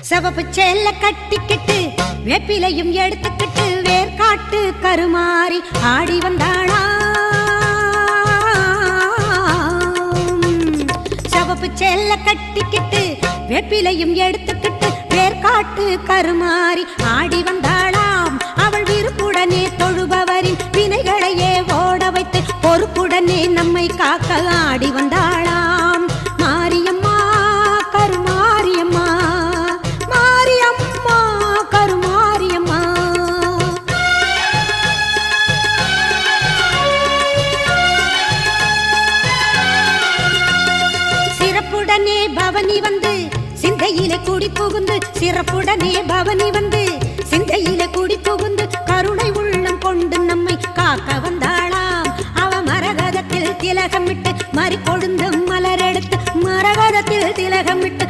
சிவப்பு சேல கட்டிக்கிட்டு வேப்பிலையும் எடுத்துக்கிட்டு வேர்காட்டு கருமாறி ஆடி வந்தாளா. சிவப்பு சேல கட்டிக்கிட்டு வேப்பிலையும் எடுத்துக்கிட்டு வேர்காட்டு கருமாறி ஆடி வந்தாளாம். அவள் விருப்புடனே தொழுபவரின் வினைகளையே ஓட வைத்து பொறுப்புடனே நம்மை காக்க ஆடி வந்தாளாம். மாரியம்மா கருமாரியம்மா, மாரியம்மா கருமாரியம்மா. சிறப்புடனே பவனி வந்து சிந்தையிலே கூடி புகுந்து, சிறப்புடனே பவனி வந்து சிந்தையிலே கூடி புகுந்து கருணை உள்ளம் கொண்டு நம்மை காக்க வந்தாளாம். அவ மரகதத்தில் திலகமிட்டு மறி கொழுந்து மலரெடுத்து மரகதத்தில் திலகமிட்டு